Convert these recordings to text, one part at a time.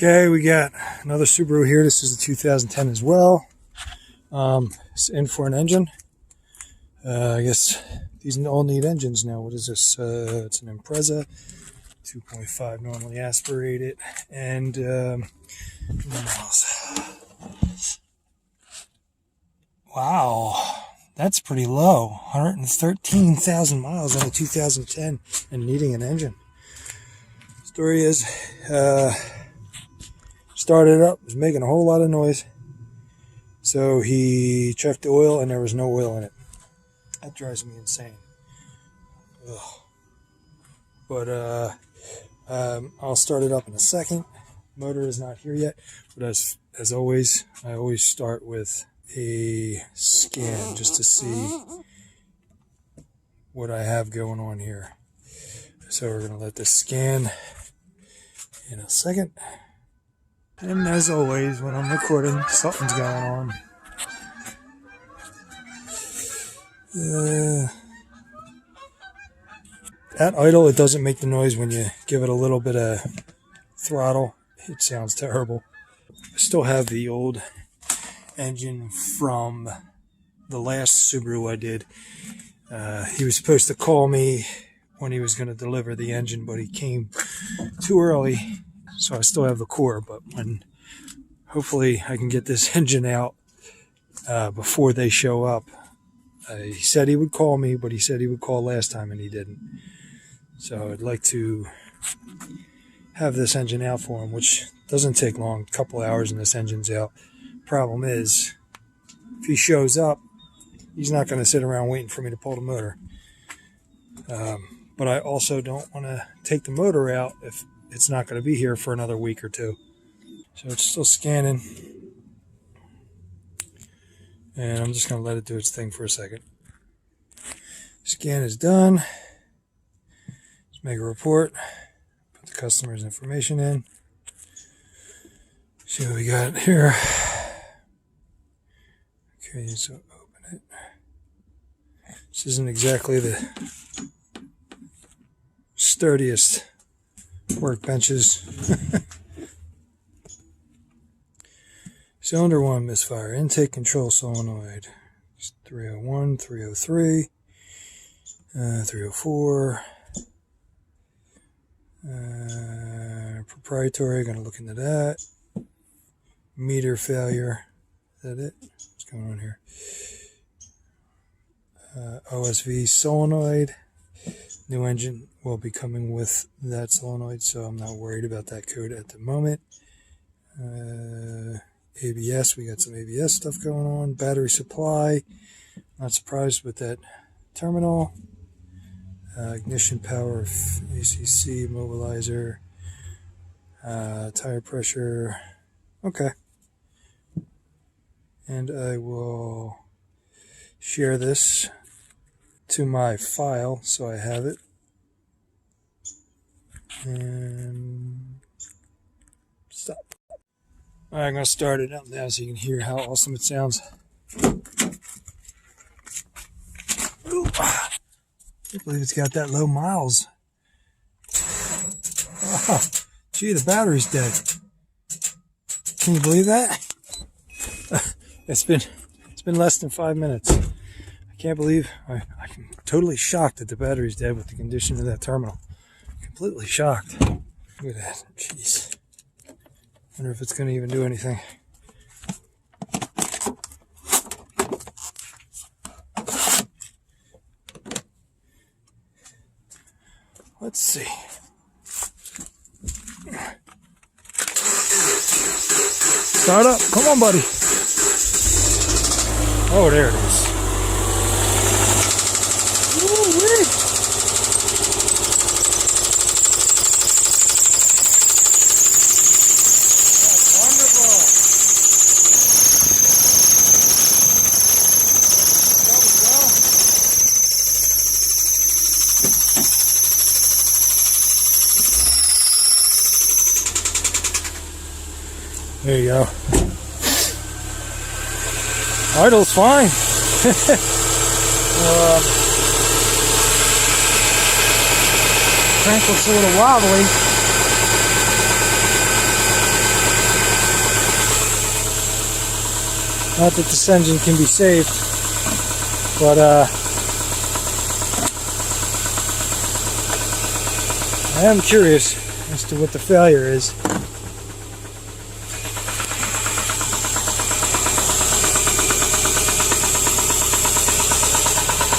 Okay, we got another Subaru here. This is the 2010 as well. It's in for an engine. I guess these all need engines now. What is this? It's an Impreza, 2.5 normally aspirated, and wow, that's pretty low. 113,000 miles on a 2010 and needing an engine. Story is, started it up, was making a whole lot of noise. So he checked the oil and there was no oil in it. That drives me insane. Ugh. But I'll start it up in a second. Motor is not here yet, but as always, I always start with a scan just to see what I have going on here. So we're going to let this scan in a second. And as always, when I'm recording, something's going on. At idle, it doesn't make the noise. When you give it a little bit of throttle, it sounds terrible. I still have the old engine from the last Subaru I did. He was supposed to call me when he was going to deliver the engine, but he came too early, so I still have the core. But when hopefully I can get this engine out before they show up. He said he would call me, but he said he would call last time and he didn't. So I'd like to have this engine out for him, which doesn't take long, a couple hours and this engine's out. Problem is, if he shows up, he's not going to sit around waiting for me to pull the motor. But I also don't want to take the motor out if it's not going to be here for another week or two. So it's still scanning. And I'm just going to let it do its thing for a second. Scan is done. Let's make a report. Put the customer's information in. See what we got here. Okay, so open it. This isn't exactly the sturdiest workbenches. Cylinder 1 misfire. Intake control solenoid. 301, 303, 304. Proprietary, going to look into that. Meter failure. Is that it? What's going on here? OSV solenoid. New engine will be coming with that solenoid, so I'm not worried about that code at the moment. ABS, we got some ABS stuff going on. Battery supply, not surprised with that terminal. Ignition power, ACC, mobilizer, tire pressure. Okay. And I will share this to my file so I have it. And stop. Alright, I'm going to start it up now so you can hear how awesome it sounds. Ooh, I can't believe it's got that low miles. Oh, gee, the battery's dead. Can you believe that? It's been less than 5 minutes. I can't believe I'm totally shocked that the battery's dead with the condition of that terminal. Completely shocked. Look at that. Jeez. Wonder if it's going to even do anything. Let's see. Start up. Come on, buddy. Oh, there it is. Woo-wee. There you go. Idle's fine. Crank looks a little wobbly. Not that this engine can be saved, but I am curious as to what the failure is.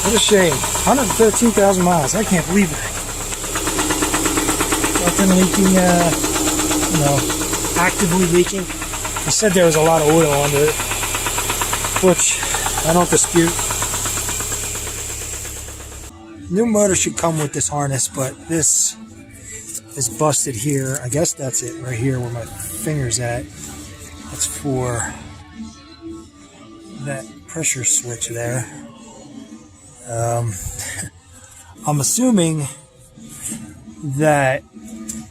What a shame. 113,000 miles. I can't believe that. Nothing leaking, actively leaking. He said there was a lot of oil under it, which I don't dispute. New motor should come with this harness, but this is busted here. I guess that's it right here where my finger's at. That's for that pressure switch there. I'm assuming that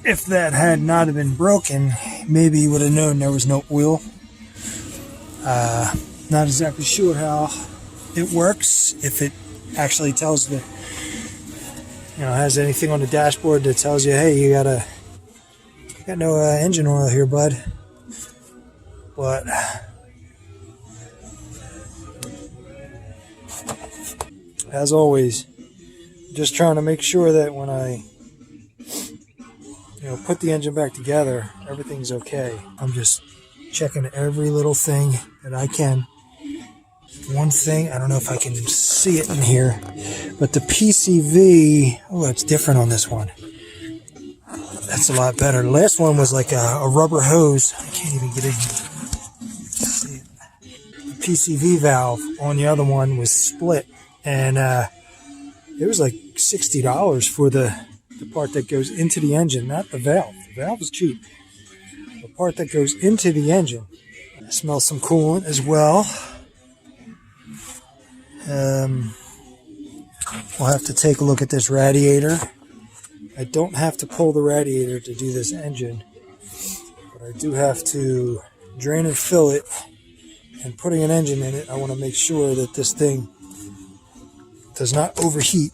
if that had not have been broken, maybe he would have known there was no oil. Not exactly sure how it works, if it actually tells the, has anything on the dashboard that tells you, hey, you got no engine oil here, bud. But as always, just trying to make sure that when I put the engine back together, everything's okay. I'm just checking every little thing that I can. One thing, I don't know if I can see it in here, but the PCV, it's different on this one. That's a lot better. The last one was like a rubber hose. I can't even get it. See it. The PCV valve on the other one was split, and it was like $60 for the part that goes into the engine, not the valve. The valve is cheap. The part that goes into the engine. I smell some coolant as well. We'll have to take a look at this radiator. I don't have to pull the radiator to do this engine, but I do have to drain and fill it. And putting an engine in it, I want to make sure that this thing does not overheat.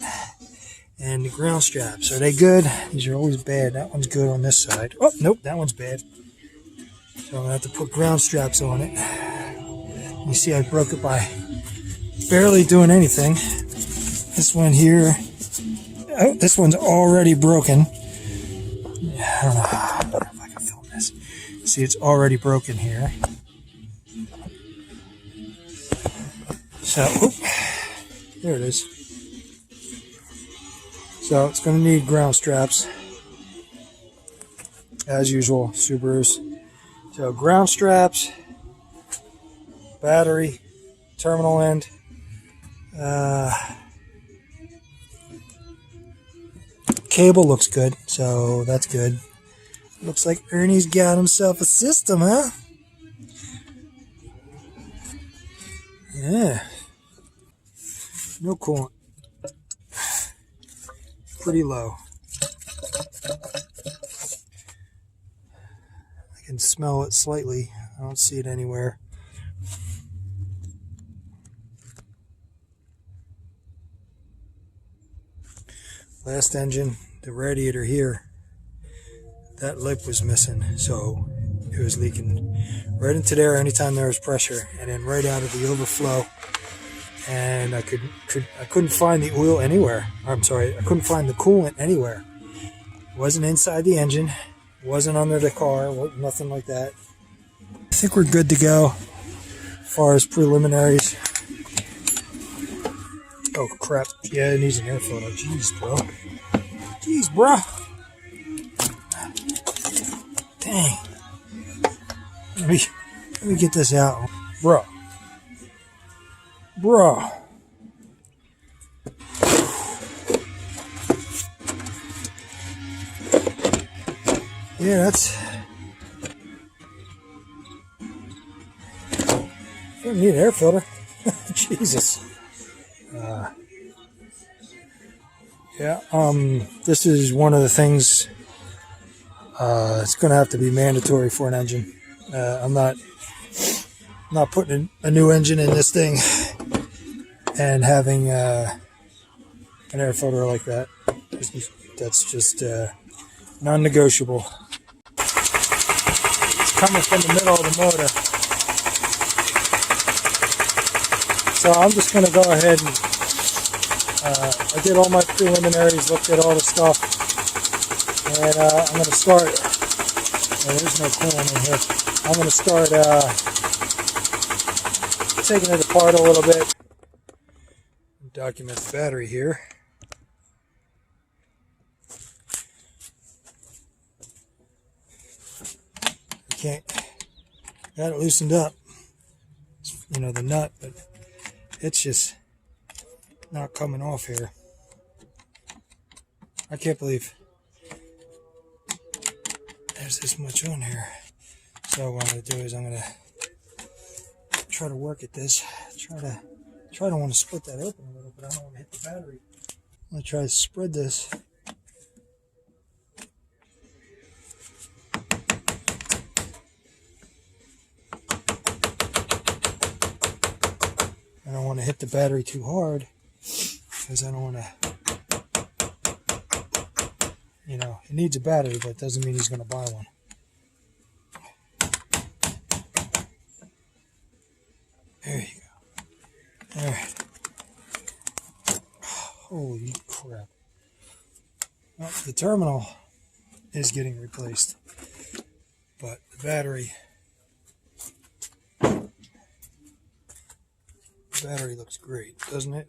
And the ground straps, are they good? These are always bad. That one's good on this side. Oh, nope, that one's bad. So I'm going to have to put ground straps on it. You see I broke it by barely doing anything. This one here, this one's already broken. I don't know if I can film this. See, it's already broken here. So, there it is. So it's going to need ground straps, as usual, Subarus. So ground straps, battery, terminal end, cable looks good, so that's good. Looks like Ernie's got himself a system, huh? Yeah. No coolant. Pretty low. I can smell it slightly. I don't see it anywhere. Last engine, the radiator here, that lip was missing, so it was leaking right into there anytime there was pressure, and then right out of the overflow. And I couldn't find the oil anywhere. I'm sorry, I couldn't find the coolant anywhere. It wasn't inside the engine, it wasn't under the car, nothing like that. I think we're good to go as far as preliminaries. Oh crap! Yeah, it needs an air filter. Jeez, bro. Jeez, bro. Dang. Let me get this out, bro. Bro. Yeah, that's... I don't need an air filter. Jesus. Yeah, this is one of the things it's going to have to be mandatory for an engine. I'm not putting a new engine in this thing and having an air filter like that. That's just non-negotiable. It's coming from the middle of the motor. So I'm just going to go ahead and I did all my preliminaries, looked at all the stuff, and I'm going to start. There's no coolant in here. I'm going to start taking it apart a little bit. Document the battery here. Can't, got it loosened up, you know, the nut, but it's just not coming off here. I can't believe there's this much on here. So what I'm going to do is I'm going to try to work at this, try to want to split that open a little, but I don't want to hit the battery. I'm going to try to spread this. I don't want to hit the battery too hard because I don't want to, you know, it needs a battery, but it doesn't mean he's going to buy one. There you go. All right. Holy crap. Well, the terminal is getting replaced, but the battery looks great, doesn't it?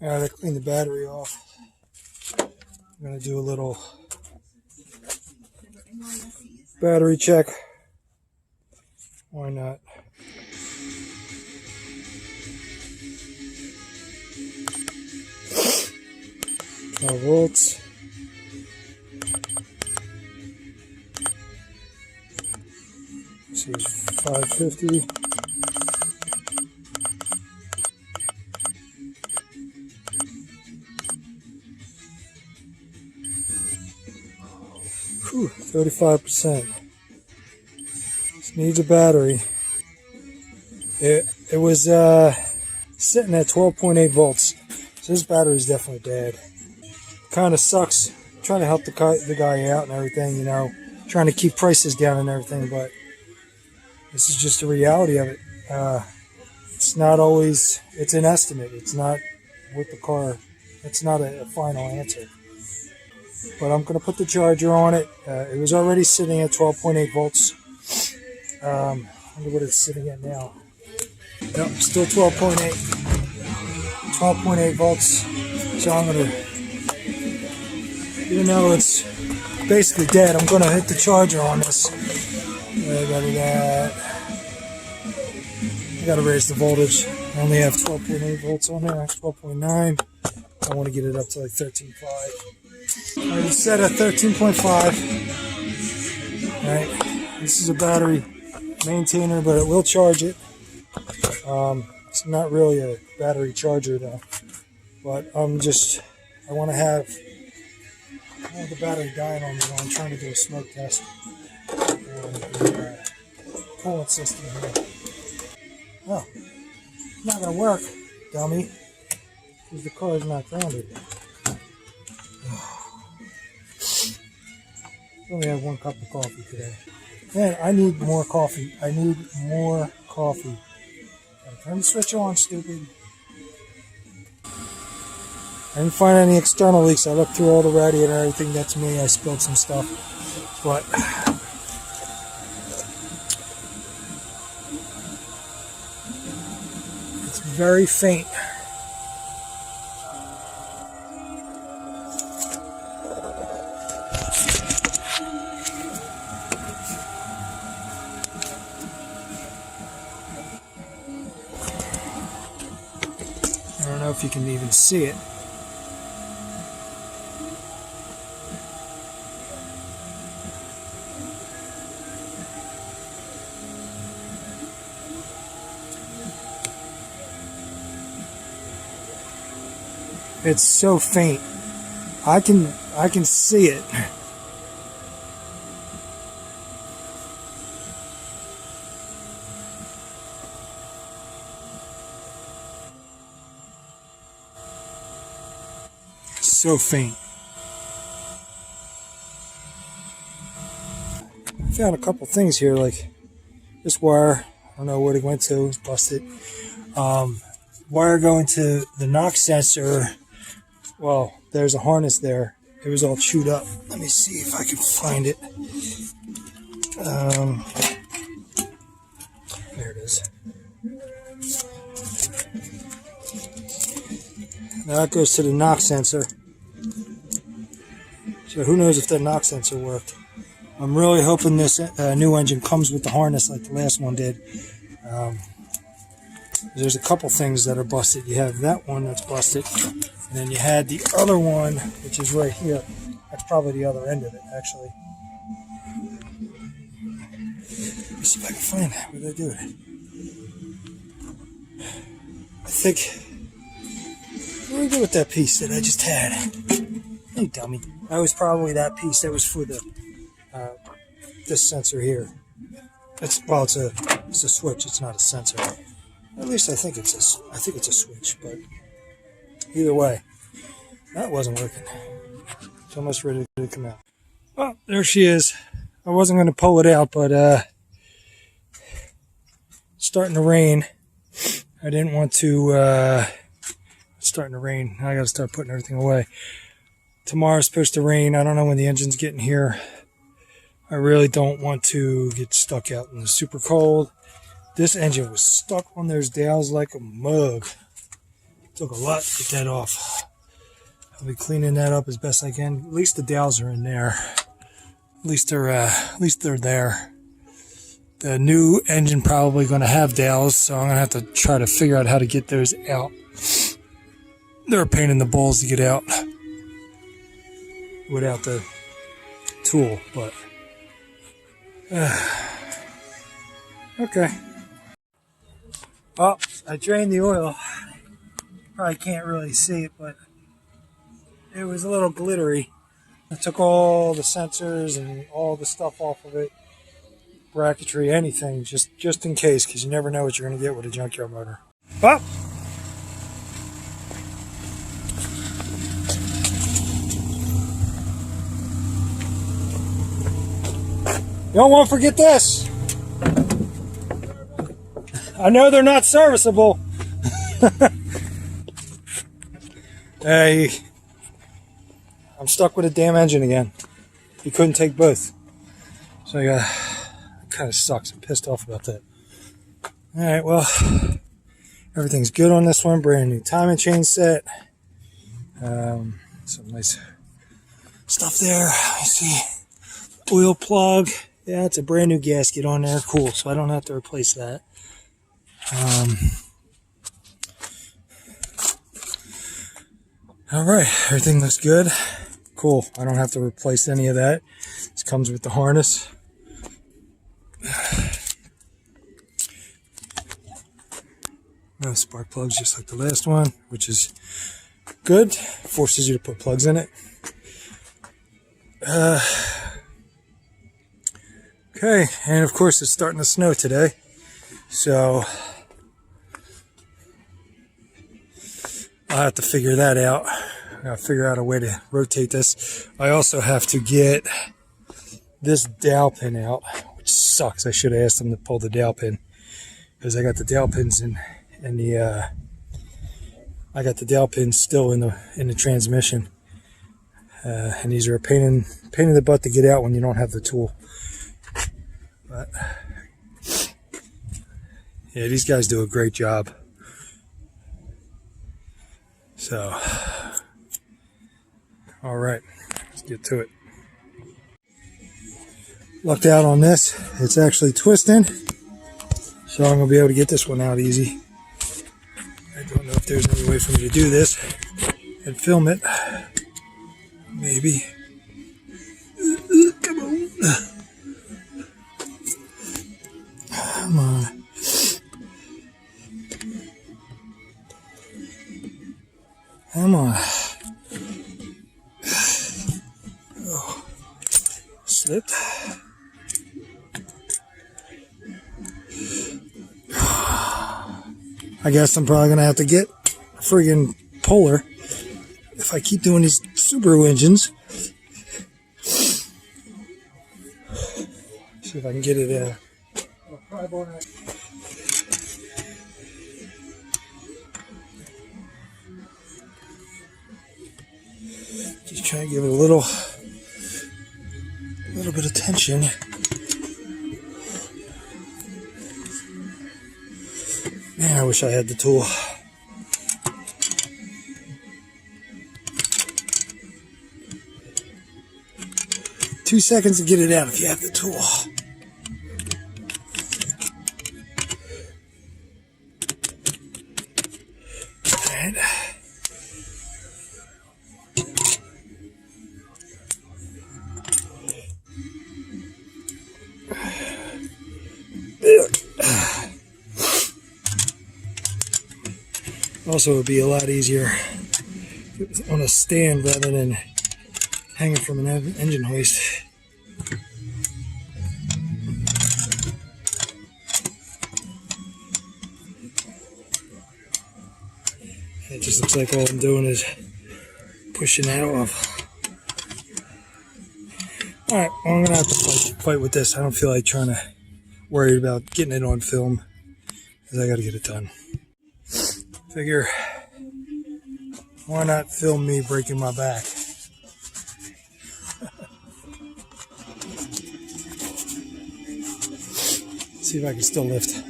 All right, I cleaned the battery off. I'm going to do a little battery check. Why not? Volts. This is 550. Whew, 35%. This needs a battery. It was sitting at 12.8 volts. So this battery is definitely bad. Kind of sucks trying to help the guy out and everything, you know, trying to keep prices down and everything, but this is just the reality of it. It's not always, it's an estimate. It's not with the car. It's not a final answer. But I'm going to put the charger on it. It was already sitting at 12.8 volts. I wonder what it's sitting at now. Nope, still 12.8. 12.8 volts. So I'm going to, even though it's basically dead, I'm going to hit the charger on this. I got to raise the voltage. I only have 12.8 volts on there. 12.9. I want to get it up to like 13.5. Already set at 13.5. Alright, this is a battery maintainer, but it will charge it. It's not really a battery charger though. But I want to have the battery dying on me while I'm trying to do a smoke test on the coolant system here. Oh, it's not going to work, dummy, because the car is not grounded. I only have one cup of coffee today. Man, I need more coffee. I need more coffee. Gotta turn the switch on, stupid. I didn't find any external leaks. I looked through all the radiator and everything. That's me. I spilled some stuff. But it's very faint. I don't know if you can even see it. It's so faint. I can see it. So faint. I found a couple things here, like this wire. I don't know where it went to. It's busted. Wire going to the knock sensor. Well, there's a harness there. It was all chewed up. Let me see if I can find it. There it is. Now it goes to the knock sensor. So who knows if that knock sensor worked. I'm really hoping this new engine comes with the harness like the last one did. There's a couple things that are busted. You have that one that's busted, and then you had the other one, which is right here. That's probably the other end of it, actually. Let me see if I can find that. Where did I do it? I think... What did I do with that piece that I just had? Hey, dummy. That was probably that piece that was for the this sensor here. It's a switch. It's not a sensor. At least I think it's a switch. But either way, that wasn't working. It's almost ready to come out. Well, there she is. I wasn't going to pull it out, but it's starting to rain. I didn't want to. It's starting to rain. I got to start putting everything away. Tomorrow's supposed to rain. I don't know when the engine's getting here. I really don't want to get stuck out in the super cold. This engine was stuck on those dowels like a mug. It took a lot to get that off. I'll be cleaning that up as best I can. At least the dowels are in there. At least they're there. The new engine probably going to have dowels, so I'm going to have to try to figure out how to get those out. They're a pain in the balls to get out without the tool, but okay. Well, I drained the oil. Probably can't really see it, but it was a little glittery. I took all the sensors and all the stuff off of it, bracketry, anything, just in case, because you never know what you're going to get with a junkyard motor. Well, you don't want to forget this. I know they're not serviceable. Hey, I'm stuck with a damn engine again. You couldn't take both. So it kind of sucks. I'm pissed off about that. Alright, well, everything's good on this one. Brand new timing chain set. Some nice stuff there. I see oil plug. Yeah, it's a brand new gasket on there. Cool, so I don't have to replace that. Alright, everything looks good. Cool, I don't have to replace any of that. This comes with the harness. No spark plugs, just like the last one, which is good. Forces you to put plugs in it. Okay, and of course it's starting to snow today, so I'll have to figure that out. I gotta figure out a way to rotate this. I also have to get this dowel pin out, which sucks. I should have asked them to pull the dowel pin, because I got the dowel pins I got the dowel pins still in the transmission, and these are a pain in the butt to get out when you don't have the tool. But yeah, these guys do a great job. So, all right, let's get to it. Lucked out on this. It's actually twisting, so I'm gonna be able to get this one out easy. I don't know if there's any way for me to do this and film it. Maybe. Come on. Come on. Come on. Oh. Slipped. I guess I'm probably going to have to get a friggin' Polar if I keep doing these Subaru engines. See if I can get it Try to give it a little bit of tension. Man, I wish I had the tool. Two seconds to get it out if you have the tool. Alright. Also, it would be a lot easier if it was on a stand rather than hanging from an engine hoist. It just looks like all I'm doing is pushing that off. Alright, well, I'm going to have to fight with this. I don't feel like trying to worry about getting it on film, because I got to get it done. Figure, why not film me breaking my back? See if I can still lift.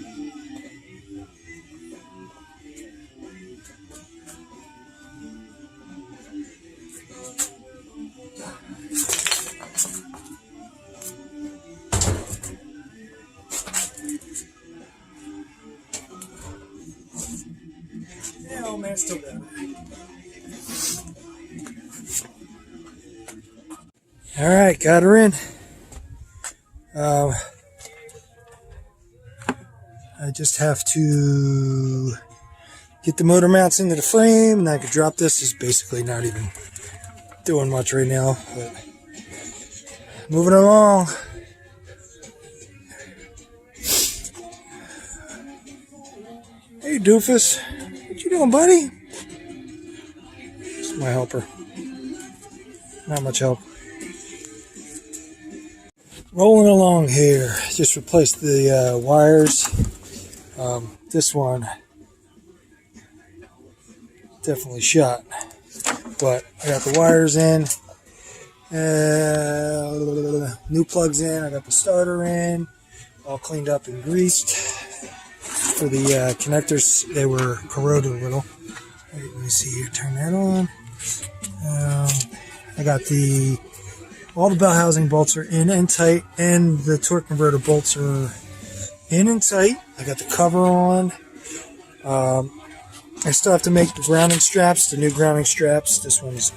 Yeah, old man, still down. All right, got her in. I just have to get the motor mounts into the frame, and I could drop this. It's basically not even doing much right now, but moving along. Hey, doofus. What you doing, buddy? This is my helper. Not much help. Rolling along here. Just replaced the wires. This one definitely shot, but I got the wires in, new plugs in, I got the starter in, all cleaned up and greased. For the connectors, they were corroded a little. Wait, let me see here, turn that on. I got all the bell housing bolts are in and tight, and the torque converter bolts are in and tight. I got the cover on. I still have to make the grounding straps, the new grounding straps. This one's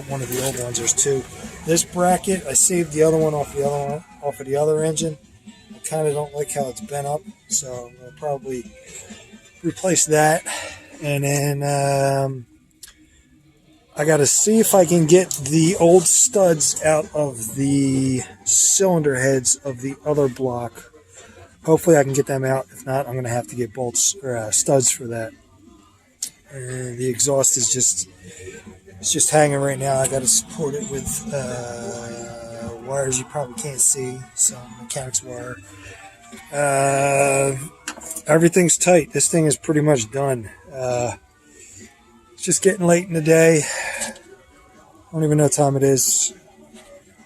one of the old ones. There's two. This bracket, I saved the other one off of the other engine. I kind of don't like how it's bent up, so I'm gonna probably replace that. And then I got to see if I can get the old studs out of the cylinder heads of the other block. Hopefully I can get them out. If not, I'm going to have to get bolts or studs for that. The exhaust is just hanging right now. I got to support it with wires you probably can't see, some mechanics wire. Everything's tight. This thing is pretty much done. It's just getting late in the day. I don't even know what time it is.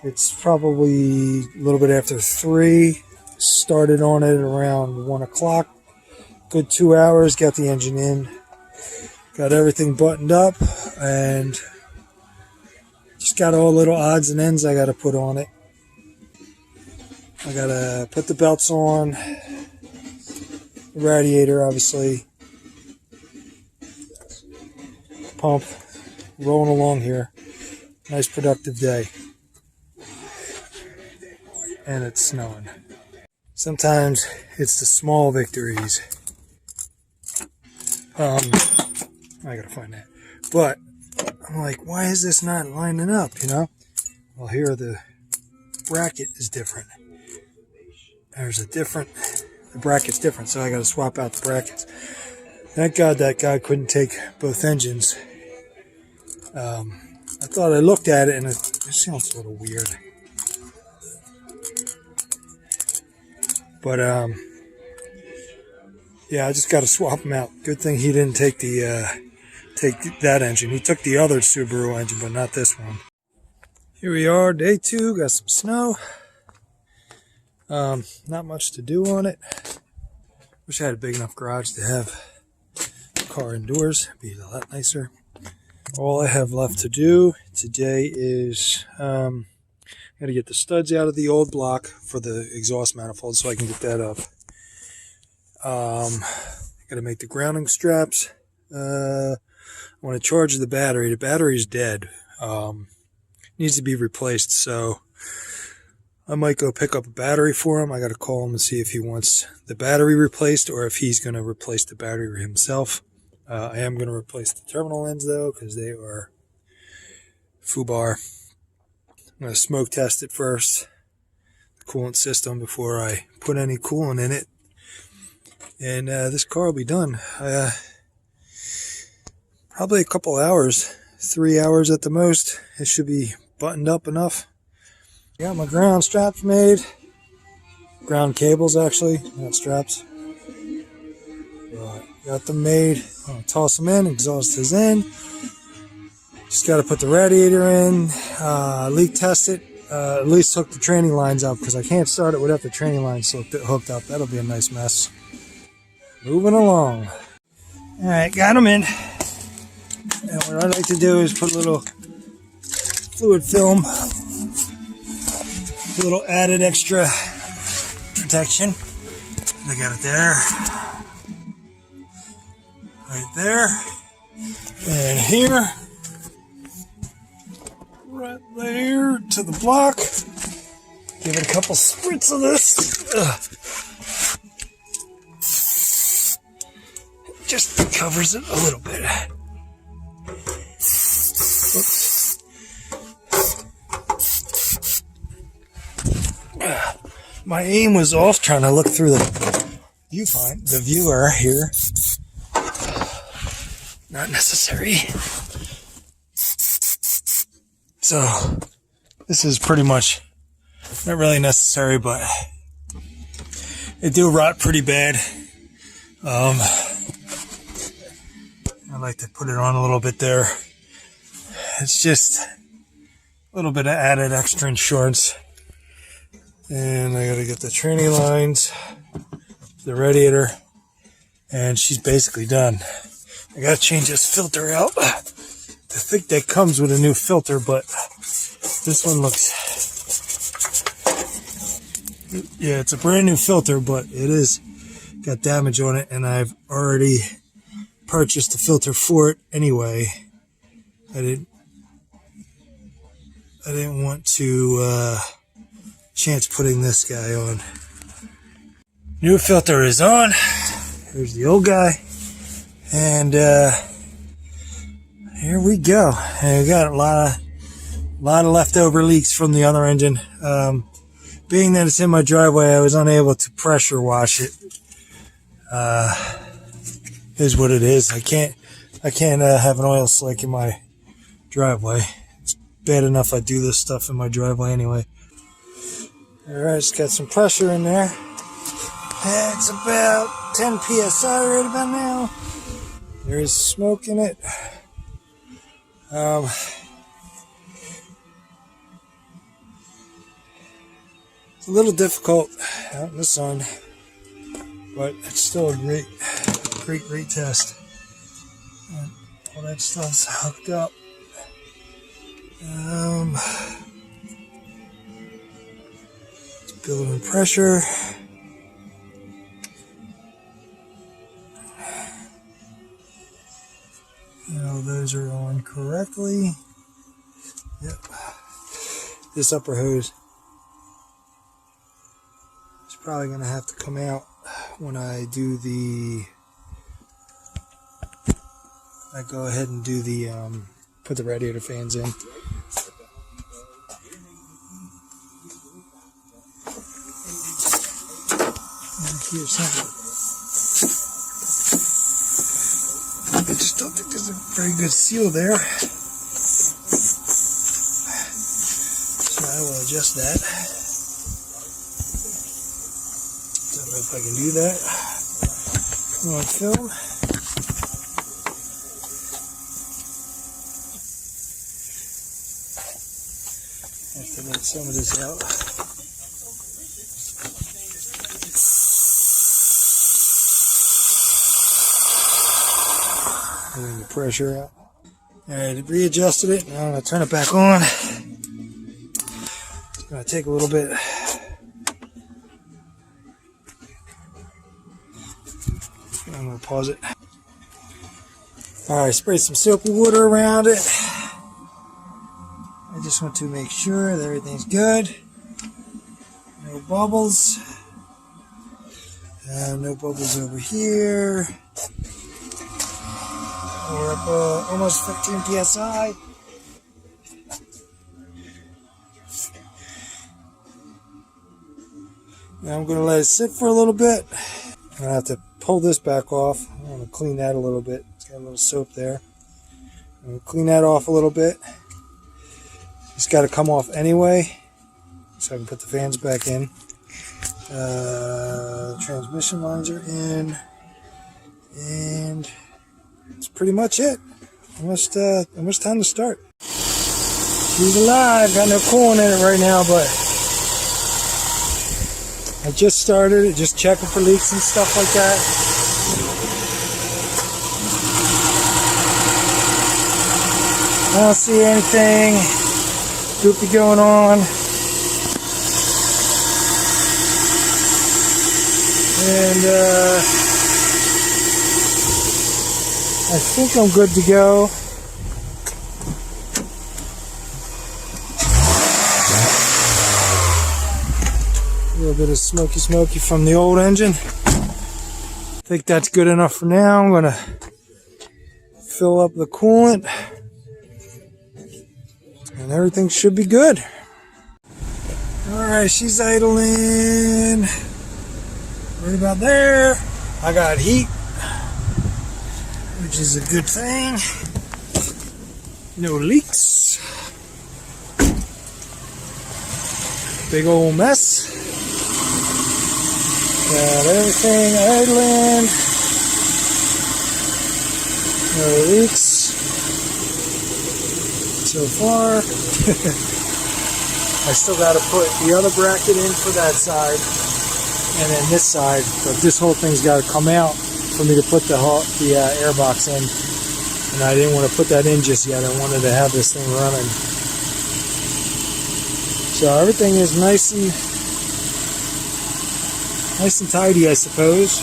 It's probably a little bit after 3. Started on it around 1 o'clock. Good 2 hours. Got the engine in. Got everything buttoned up. And just got all little odds and ends I got to put on it. I got to put the belts on. The radiator, obviously. Pump. Rolling along here. Nice productive day. And it's snowing. Sometimes it's the small victories. I gotta find that. But I'm like, why is this not lining up, you know? Well, here the bracket is different. The bracket's different, so I gotta swap out the brackets. Thank God that guy couldn't take both engines. I thought I looked at it and it sounds a little weird. But, yeah, I just got to swap them out. Good thing he didn't take that engine. He took the other Subaru engine, but not this one. Here we are, day 2, got some snow. Not much to do on it. Wish I had a big enough garage to have the car indoors. It'd be a lot nicer. All I have left to do today is got to get the studs out of the old block for the exhaust manifold so I can get that up. Got to make the grounding straps. I want to charge the battery. The battery's dead. Needs to be replaced, so I might go pick up a battery for him. I got to call him and see if he wants the battery replaced or if he's going to replace the battery himself. I am going to replace the terminal ends though because they are foobar. I'm going to smoke test it first, the coolant system, before I put any coolant in it. And this car will be done. Probably a couple hours, 3 hours at the most. It should be buttoned up enough. Got my ground straps made. Ground cables, actually, not straps. Got them made. I'll toss them in. Exhaust is in. Just got to put the radiator in. Leak test it. At least hook the training lines up because I can't start it without the training lines hooked up. That'll be a nice mess. Moving along. All right, got them in. And what I like to do is put a little fluid film, a little added extra protection. I got it there, right there, and here, right there to the block. Give it a couple spritz of this. Just covers it a little bit. Oops. My aim was off trying to look through the viewer here. Not necessary. So this is pretty much not really necessary, but they do rot pretty bad. I like to put it on a little bit there. It's just a little bit of added extra insurance. And I gotta get the training lines, the radiator, and she's basically done. I gotta change this filter out. I think that comes with a new filter, but this one looks, yeah, it's a brand new filter, but it is got damage on it, and I've already purchased a filter for it anyway. I didn't want to chance putting this guy on. New filter is on. Here's the old guy, and here we go. And we got a lot of leftover leaks from the other engine. Being that it's in my driveway, I was unable to pressure wash it. Is what it is. I can't have an oil slick in my driveway. It's bad enough I do this stuff in my driveway anyway. Alright, just got some pressure in there. It's about 10 psi right about now. There is smoke in it. It's a little difficult out in the sun, but it's still a great test. And all that stuff's hooked up. Building pressure. Now those are on correctly. Yep. This upper hose is probably going to have to come out when I do I go ahead and do put the radiator fans in. Here's something. I just don't think there's a very good seal there. So I will adjust that. Don't know if I can do that. Come on, film. some of this out. Getting the pressure out. Alright, readjusted it. Now I'm going to turn it back on. It's going to take a little bit. I'm going to pause it. Alright, spray some soapy water around it. I just want to make sure that everything's good. No bubbles. No bubbles over here. We're up almost 15 psi. Now I'm going to let it sit for a little bit. I'm going to have to pull this back off. I want to clean that a little bit. It's got a little soap there. I'm going to clean that off a little bit. It's got to come off anyway, so I can put the fans back in. Transmission lines are in, and that's pretty much it. Almost time to start. She's alive. Got no coolant in it right now, but I just started it, just checking for leaks and stuff like that. I don't see anything goofy going on. And I think I'm good to go. A little bit of smoky from the old engine. I think that's good enough for now. I'm going to fill up the coolant. And everything should be good. Alright, she's idling. Right about there. I got heat, which is a good thing. No leaks. Big old mess. Got everything idling. No leaks so far. I still got to put the other bracket in for that side. And then this side, but this whole thing's got to come out for me to put the air box in, and I didn't want to put that in just yet. I wanted to have this thing running. So everything is nice and tidy, I suppose.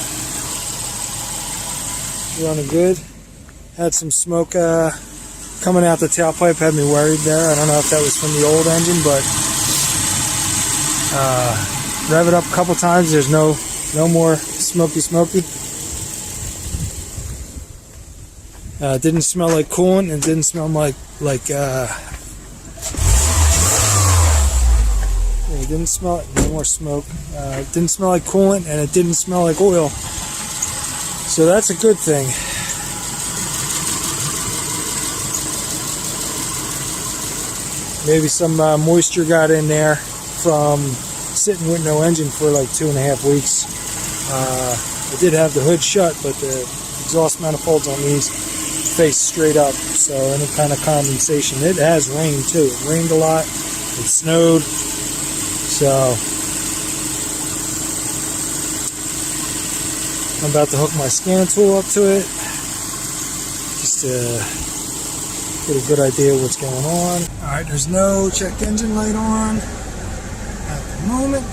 Running good. Had some smoke coming out the tailpipe, had me worried there. I don't know if that was from the old engine, but rev it up a couple times, there's no more smoky. It didn't smell like coolant, and it didn't smell it didn't smell no more smoke. It didn't smell like coolant, and it didn't smell like oil. So that's a good thing. Maybe some moisture got in there from sitting with no engine for like 2.5 weeks. I did have the hood shut, but the exhaust manifolds on these face straight up, so any kind of condensation. It has rained too. It rained a lot. It snowed. So I'm about to hook my scan tool up to it just to get a good idea of what's going on. Alright, there's no checked engine light on at the moment.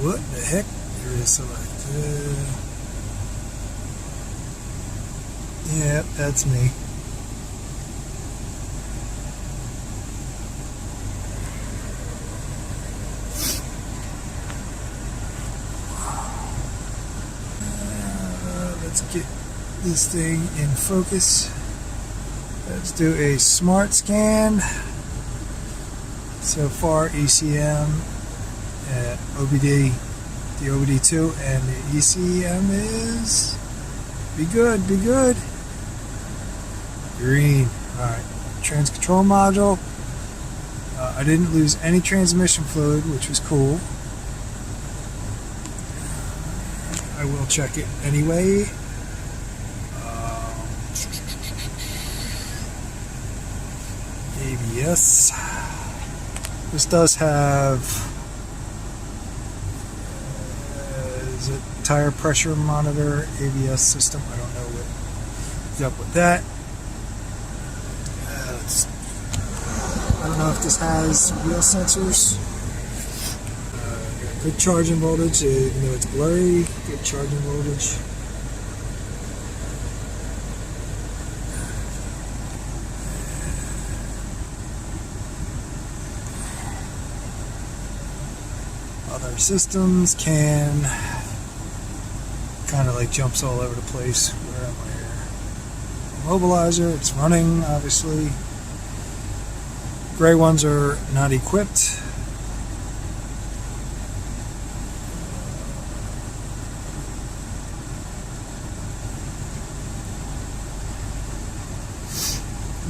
What the heck? There is selected. Yep, that's me. Let's get this thing in focus. Let's do a smart scan. So far, ECM, OBD, the OBD2, and the ECM is be good. Green. Alright, trans control module. I didn't lose any transmission fluid, which was cool. I will check it anyway. ABS. This does have is it tire pressure monitor, ABS system. I don't know what's up with that. I don't know if this has wheel sensors. Good charging voltage, even though it's blurry. Good charging voltage. Other systems can kind of like jumps all over the place. Where am I here? Mobilizer, it's running obviously. Gray ones are not equipped.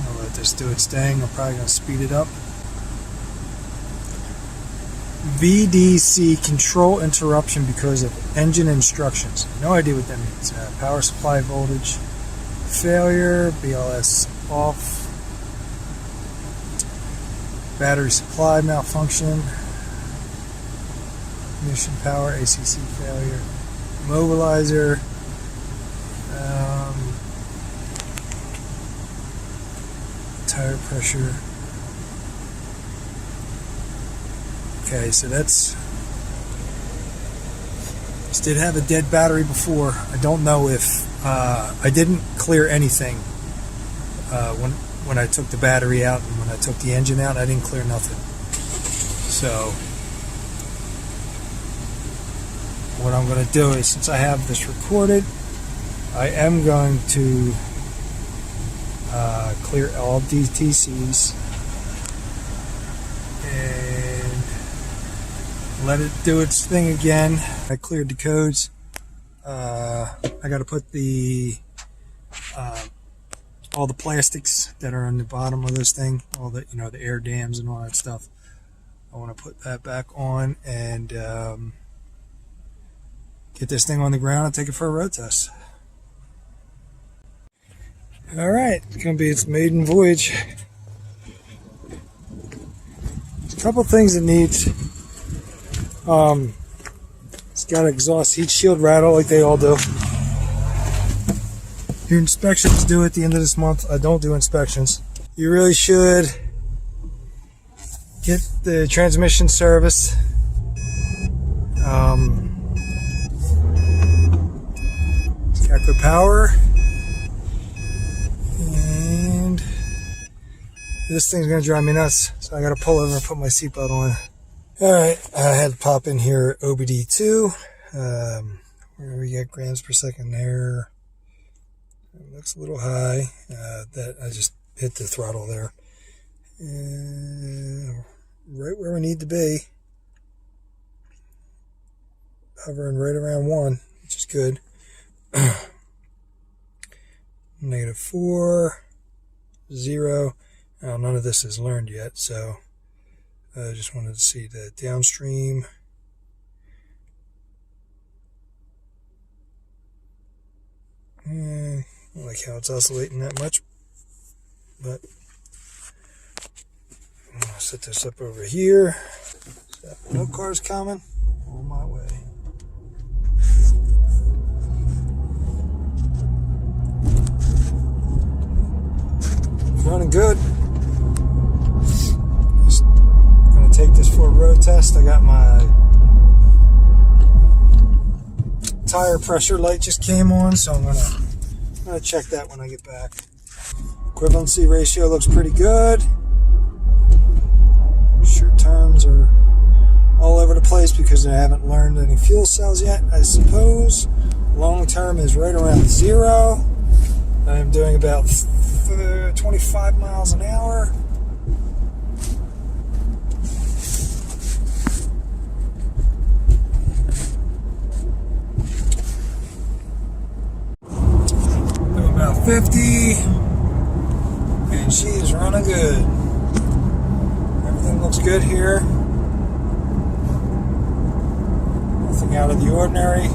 I'll let this do its thing. I'm probably going to speed it up. VDC, control interruption because of engine instructions. No idea what that means. Power supply voltage failure, BLS off. Battery supply malfunction. Ignition power, ACC failure. Mobilizer. Tire pressure. Okay, so this did have a dead battery before. I don't know if I didn't clear anything when I took the battery out and when I took the engine out. I didn't clear nothing. So what I'm going to do is, since I have this recorded, I am going to clear all DTCs and let it do its thing again. I cleared the codes. I got to put the all the plastics that are on the bottom of this thing, all the the air dams and all that stuff. I want to put that back on and get this thing on the ground and take it for a road test. All right, it's going to be its maiden voyage. There's a couple things it needs. It's got an exhaust heat shield rattle like they all do. Your inspections due at the end of this month. I don't do inspections. You really should get the transmission service. It's got good power. And this thing's going to drive me nuts. So I got to pull over and put my seatbelt on. Alright, I had to pop in here OBD2. Where do we get grams per second there? It looks a little high. That I just hit the throttle there. Right where we need to be. Hovering right around 1, which is good. -4, 0. Now, none of this is learned yet, so I just wanted to see the downstream. I don't like how it's oscillating that much, but I'll set this up over here. So, no cars coming. On my way. Running good. Just gonna take this for a road test. I got my tire pressure light just came on, so I'm gonna check that when I get back. Equivalency ratio looks pretty good. Short terms are all over the place because I haven't learned any fuel cells yet, I suppose. Long term is right around 0. I'm doing about 25 miles an hour. About 50, and she is running good. Everything looks good here. Nothing out of the ordinary.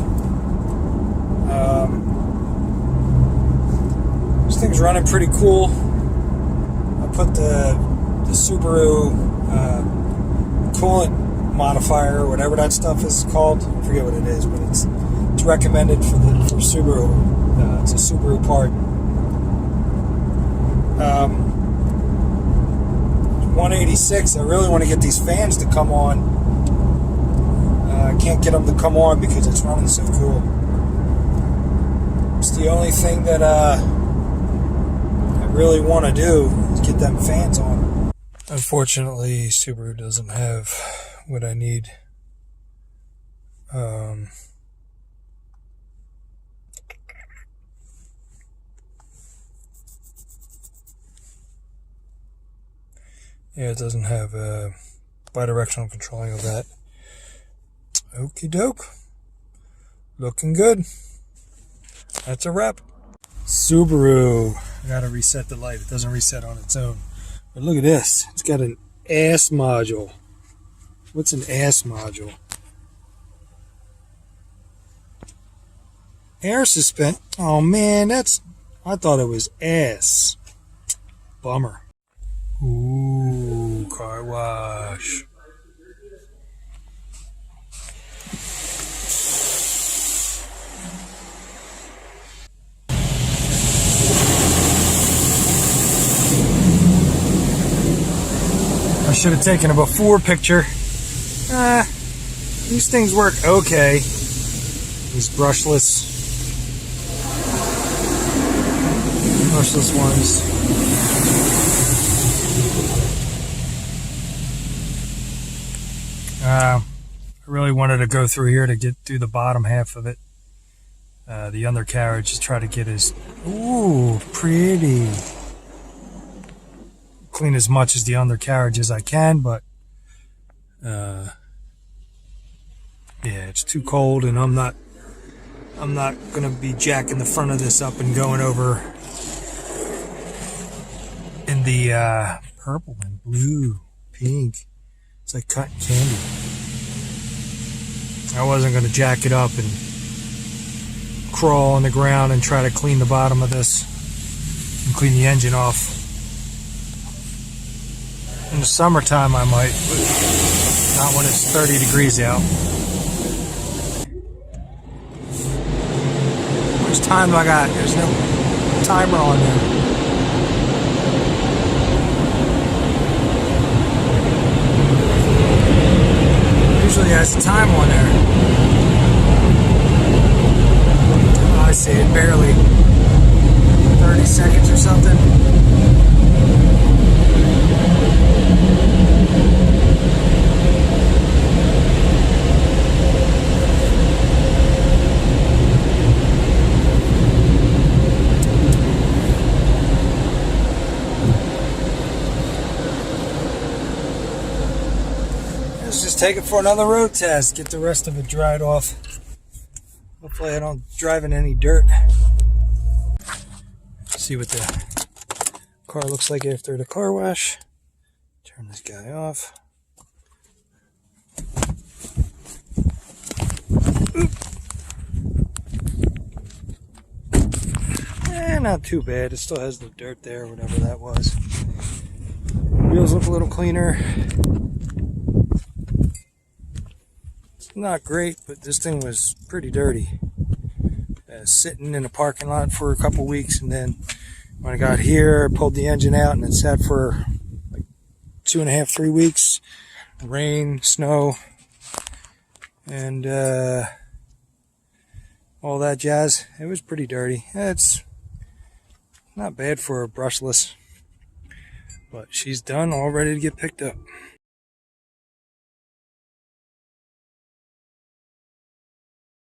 This thing's running pretty cool. I put the the Subaru coolant modifier, or whatever that stuff is called. I forget what it is, but it's recommended for Subaru. It's a Subaru part. 186. I really want to get these fans to come on. I can't get them to come on because it's running so cool. It's the only thing that I really want to do is get them fans on. Unfortunately, Subaru doesn't have what I need. Yeah, it doesn't have bidirectional controlling of that. Okie doke. Looking good. That's a wrap. Subaru. I gotta reset the light. It doesn't reset on its own. But look at this. It's got an ass module. What's an ass module? Air suspension. Oh man, I thought it was ass. Bummer. Ooh, car wash. I should have taken a before picture. These things work okay. These brushless ones. I really wanted to go through here to get through the bottom half of it. The undercarriage to try to get as, ooh, pretty. Clean as much as the undercarriage as I can, but yeah, it's too cold, and I'm not gonna be jacking the front of this up and going over in the purple and blue, pink. It's like cotton candy. I wasn't gonna jack it up and crawl on the ground and try to clean the bottom of this and clean the engine off. In the summertime I might, but not when it's 30 degrees out. How much time do I got? There's no timer on there. Usually has a time on there. Oh, I see it, barely. 30 seconds or something. Let's just take it for another road test. Get the rest of it dried off. Hopefully I don't drive in any dirt. See what the car looks like after the car wash. Turn this guy off. Oop. Not too bad. It still has the dirt there, whatever that was. Wheels look a little cleaner. Not great, but this thing was pretty dirty. Sitting in a parking lot for a couple weeks, and then when I got here, I pulled the engine out, and it sat for like 2.5, 3 weeks. Rain, snow, and all that jazz. It was pretty dirty. It's not bad for a brushless, but she's done, all ready to get picked up.